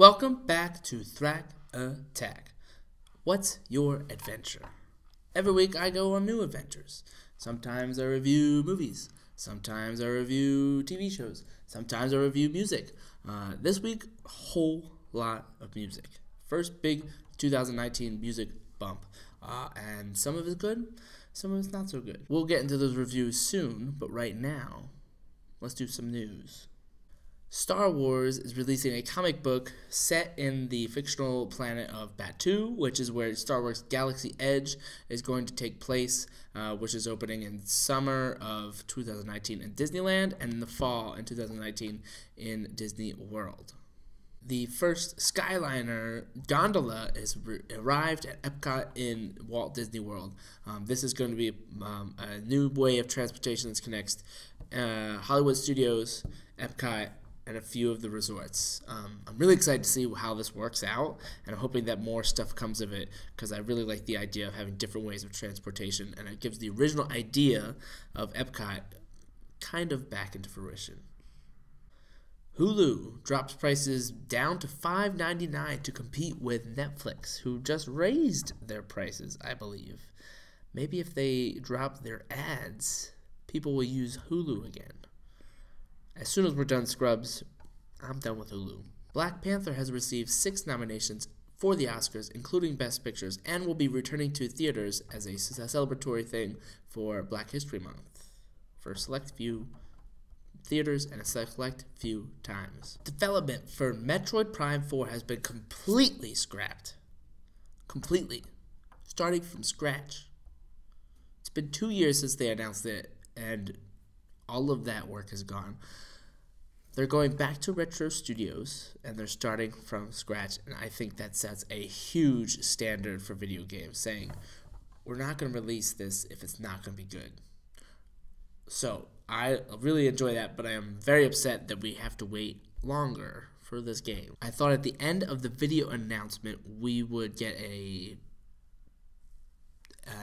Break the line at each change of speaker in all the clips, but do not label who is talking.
Welcome back to Thrack Attack. What's your adventure? Every week I go on new adventures. Sometimes I review movies. Sometimes I review TV shows. Sometimes I review music. This week, a whole lot of music. First big 2019 music bump. And some of it's good, some of it's not so good. We'll get into those reviews soon, but right now, let's do some news. Star Wars is releasing a comic book set in the fictional planet of Batuu, which is where Star Wars Galaxy Edge is going to take place, which is opening in summer of 2019 in Disneyland and in the fall in 2019 in Disney World. The first Skyliner gondola has arrived at Epcot in Walt Disney World. This is going to be a new way of transportation that connects Hollywood Studios, Epcot, and a few of the resorts. I'm really excited to see how this works out, and I'm hoping that more stuff comes of it because I really like the idea of having different ways of transportation, and it gives the original idea of Epcot kind of back into fruition. Hulu drops prices down to $5.99 to compete with Netflix, who just raised their prices, I believe. Maybe if they drop their ads, people will use Hulu again. As soon as we're done Scrubs, I'm done with Hulu. Black Panther has received 6 nominations for the Oscars, including Best Pictures, and will be returning to theaters as a celebratory thing for Black History Month for a select few theaters and a select few times. Development for Metroid Prime 4 has been completely scrapped. Completely. Starting from scratch. It's been 2 years since they announced it, and all of that work is gone. They're going back to Retro Studios, and they're starting from scratch, and I think that sets a huge standard for video games, saying, we're not going to release this if it's not going to be good. So, I really enjoy that, but I am very upset that we have to wait longer for this game. I thought at the end of the video announcement, we would get an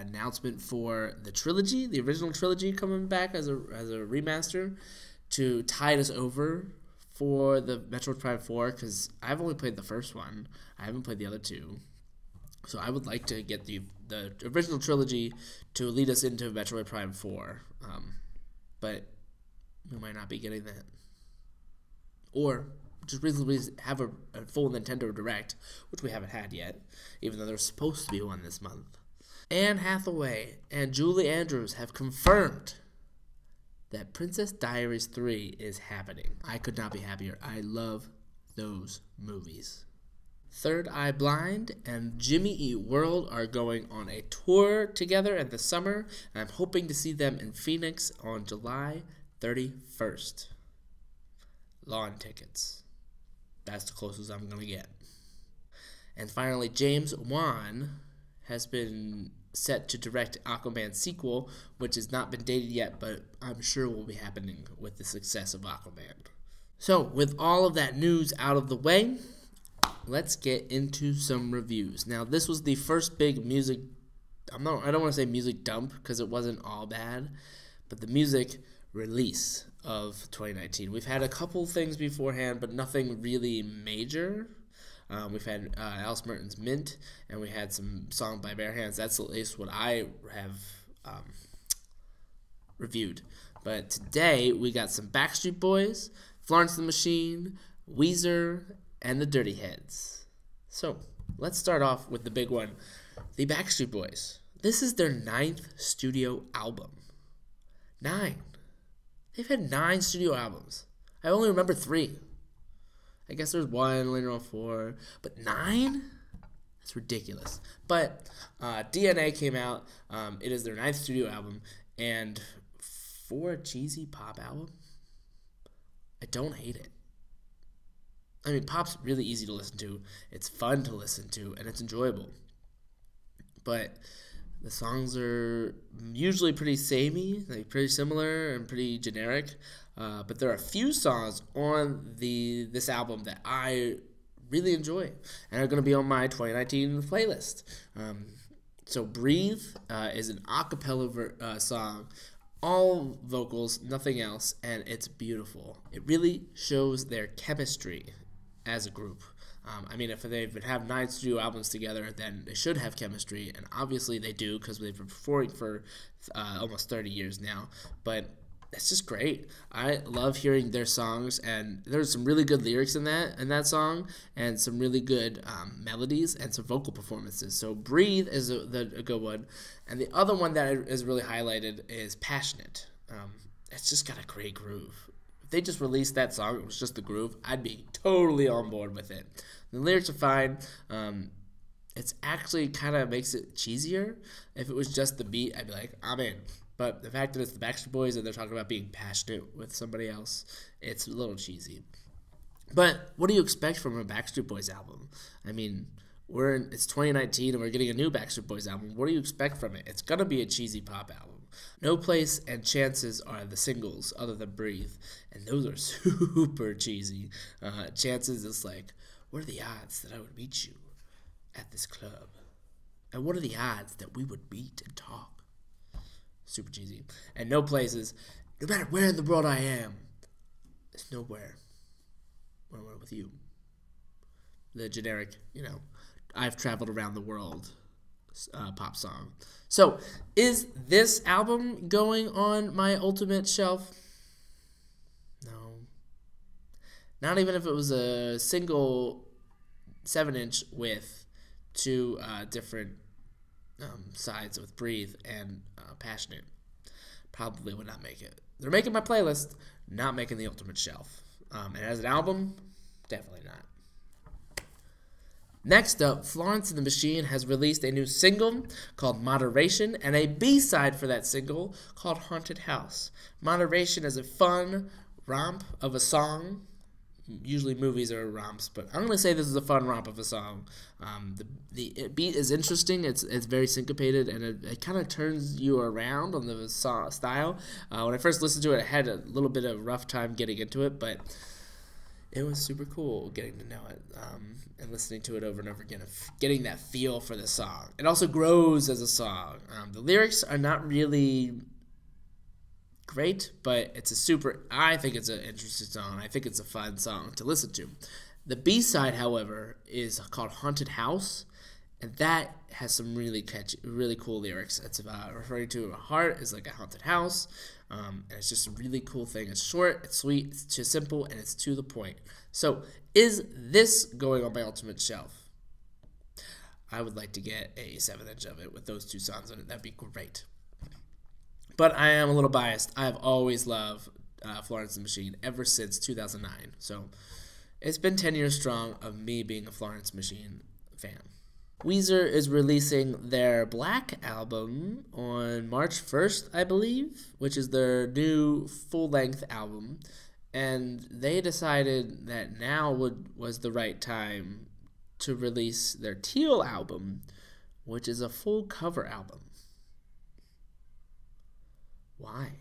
announcement for the trilogy, the original trilogy coming back as a remaster to tide us over for the Metroid Prime 4, because I've only played the first one. I haven't played the other two. So I would like to get the original trilogy to lead us into Metroid Prime 4. But we might not be getting that. Or just recently have a full Nintendo Direct, which we haven't had yet, even though there's supposed to be one this month. Anne Hathaway and Julie Andrews have confirmed that Princess Diaries 3 is happening. I could not be happier. I love those movies. Third Eye Blind and Jimmy Eat World are going on a tour together in the summer, and I'm hoping to see them in Phoenix on July 31st. Lawn tickets. That's the closest I'm going to get. And finally, James Wan has been set to direct Aquaman's sequel, which has not been dated yet, but I'm sure will be happening with the success of Aquaman. So, with all of that news out of the way, let's get into some reviews. Now, this was the first big music, I don't want to say music dump, because it wasn't all bad, but the music release of 2019. We've had a couple things beforehand, but nothing really major. We've had Alice Merton's Mint, and we had some song by Bare Hands. That's at least what I have reviewed. But today, we got some Backstreet Boys, Florence the Machine, Weezer, and the Dirty Heads. So, let's start off with the big one, the Backstreet Boys. This is their 9th studio album. 9. They've had 9 studio albums. I only remember 3. I guess there's 1 later on 4, but 9? That's ridiculous. But DNA came out. It is their 9th studio album, and for a cheesy pop album, I don't hate it. I mean, pop's really easy to listen to. It's fun to listen to, and it's enjoyable. But the songs are usually pretty samey, like pretty similar and pretty generic. But there are a few songs on this album that I really enjoy and are going to be on my 2019 playlist. So Breathe is an a cappella song, all vocals, nothing else, and it's beautiful. It really shows their chemistry as a group. I mean, if they would have 9 studio albums together, then they should have chemistry, and obviously they do because they've been performing for almost 30 years now. But it's just great. I love hearing their songs, and there's some really good lyrics in that song, and some really good melodies and some vocal performances. So "Breathe" is a good one, and the other one that is really highlighted is "Passionate." It's just got a great groove. If they just released that song, it was just the groove, I'd be totally on board with it. The lyrics are fine. It's actually kind of makes it cheesier. If it was just the beat, I'd be like, I'm in. But the fact that it's the Backstreet Boys and they're talking about being passionate with somebody else, it's a little cheesy. But what do you expect from a Backstreet Boys album? I mean, it's 2019 and we're getting a new Backstreet Boys album. What do you expect from it? It's going to be a cheesy pop album. No Place and Chances are the singles other than Breathe, and those are super cheesy. Chances is like, what are the odds that I would meet you at this club? And what are the odds that we would meet and talk? Super cheesy. And No Places, no matter where in the world I am, there's nowhere when we're with you. The generic, I've traveled around the world pop song. So, is this album going on my ultimate shelf? No. Not even if it was a single 7-inch with 2 different sides with Breathe and Passionate. Probably would not make it. They're making my playlist, not making the ultimate shelf. And as an album, definitely not. Next up, Florence the Machine has released a new single called Moderation and a B-side for that single called Haunted House. Moderation is a fun romp of a song. Usually movies are romps, but I'm going to say this is a fun romp of a song. The beat is interesting. It's very syncopated, and it kind of turns you around on the style. When I first listened to it, I had a little bit of a rough time getting into it, but it was super cool getting to know it and listening to it over and over again, getting that feel for the song. It also grows as a song. The lyrics are not really great, but I think it's an interesting song. I think it's a fun song to listen to. The B-side, however, is called Haunted House, and that has some really catchy, really cool lyrics. It's about referring to a heart as like a haunted house, and it's just a really cool thing. It's short, it's sweet, it's too simple, and it's to the point. So, is this going on my ultimate shelf? I would like to get a 7-inch of it with those 2 songs on it. That'd be great. But I am a little biased. I have always loved Florence the Machine ever since 2009. So, it's been 10 years strong of me being a Florence Machine fan. Weezer is releasing their Black album on March 1st, I believe, which is their new full-length album. And they decided that now was the right time to release their Teal album, which is a full cover album. Why?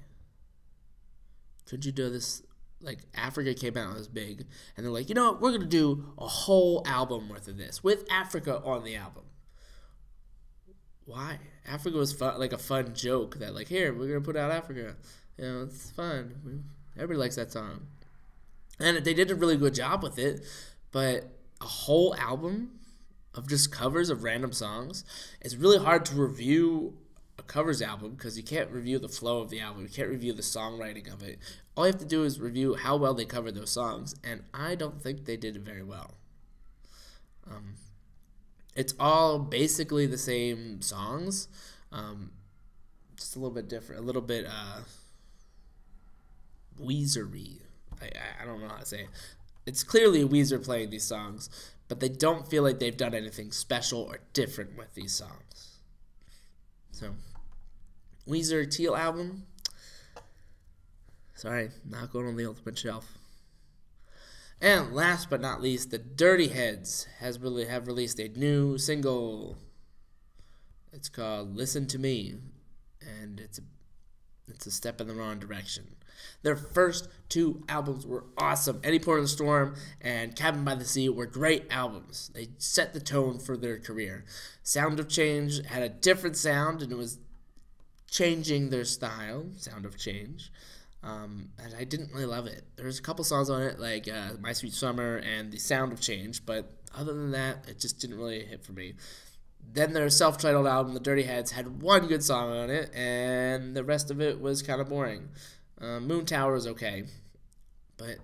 Could you do this? Like, Africa came out, it was big, and they're like, you know what, we're going to do a whole album worth of this, with Africa on the album. Why? Africa was fun, like a fun joke that, like, here, we're going to put out Africa. It's fun. Everybody likes that song. And they did a really good job with it, but a whole album of just covers of random songs, it's really hard to review a covers album because you can't review the flow of the album. You can't review the songwriting of it. All you have to do is review how well they covered those songs, and I don't think they did it very well. It's all basically the same songs, just a little bit different, a little bit Weezer-y. I don't know how to say it. It's clearly Weezer playing these songs, but they don't feel like they've done anything special or different with these songs. So, Weezer Teal album. Sorry, not going on the ultimate shelf. And last but not least, the Dirty Heads have released a new single. It's called "Listen to Me," and it's a step in the wrong direction. Their first 2 albums were awesome. Any Port in the Storm and Cabin by the Sea were great albums. They set the tone for their career. Sound of Change had a different sound, and it was changing their style. Sound of Change. And I didn't really love it. There's a couple songs on it, like My Sweet Summer and The Sound of Change, but other than that, it just didn't really hit for me. Then their self-titled album, The Dirty Heads, had one good song on it, and the rest of it was kind of boring. Moon Tower was okay, but it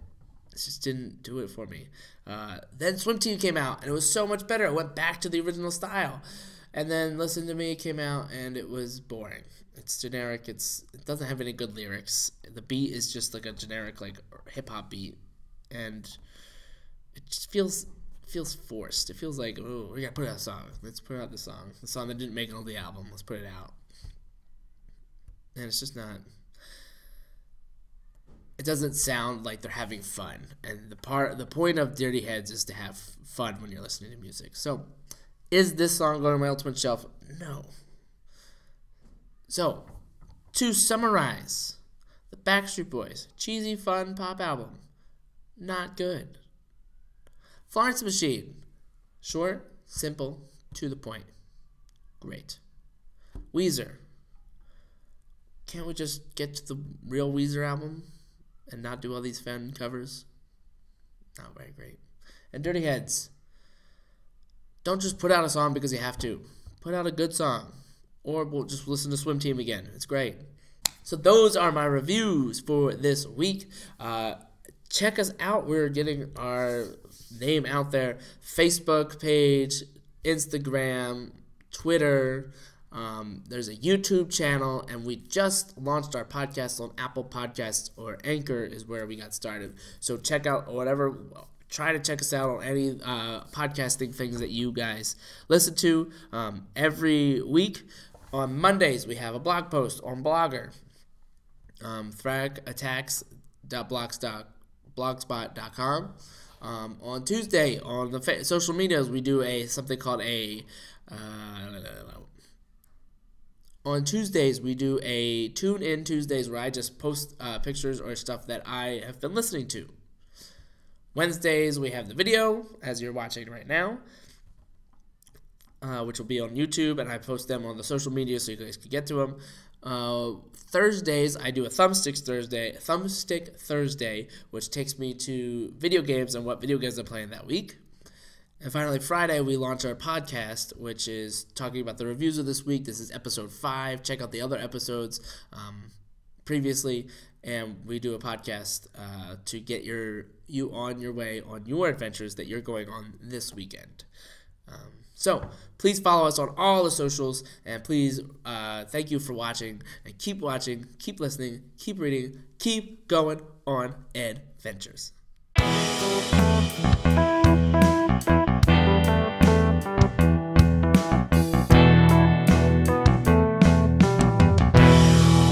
just didn't do it for me. Then Swim Team came out, and it was so much better. It went back to the original style. And then Listen to Me came out, and it was boring. It's generic. It doesn't have any good lyrics. The beat is just like a generic like hip-hop beat, and it just feels forced. It feels like, oh, we gotta put out a song. Let's put out the song that didn't make it on the album. Let's put it out. And it's just not. It doesn't sound like they're having fun. And the point of Dirty Heads is to have fun when you're listening to music. So, is this song going on my ultimate shelf? No. So, to summarize, the Backstreet Boys, cheesy, fun pop album, not good. Florence the Machine, short, simple, to the point, great. Weezer, can't we just get to the real Weezer album and not do all these fan covers? Not very great. And Dirty Heads, don't just put out a song because you have to. Put out a good song. Or we'll just listen to Swim Team again. It's great. So those are my reviews for this week. Check us out. We're getting our name out there. Facebook page, Instagram, Twitter. There's a YouTube channel. And we just launched our podcast on Apple Podcasts, or Anchor is where we got started. So check out whatever. Try to check us out on any podcasting things that you guys listen to. Every week on Mondays, we have a blog post on Blogger, thragattacks.blogspot.com. On Tuesday, on the social medias, we do something called on Tuesdays, we do a Tune In Tuesdays where I just post pictures or stuff that I have been listening to. Wednesdays, we have the video, as you're watching right now, which will be on YouTube, and I post them on the social media so you guys can get to them. Thursdays, I do a Thumbstick Thursday, which takes me to video games and what video games I'm playing that week. And finally, Friday, we launch our podcast, which is talking about the reviews of this week. This is episode 5. Check out the other episodes previously. And we do a podcast to get you on your way on your adventures that you're going on this weekend. So please follow us on all the socials, and please thank you for watching. And keep watching, keep listening, keep reading, keep going on adventures.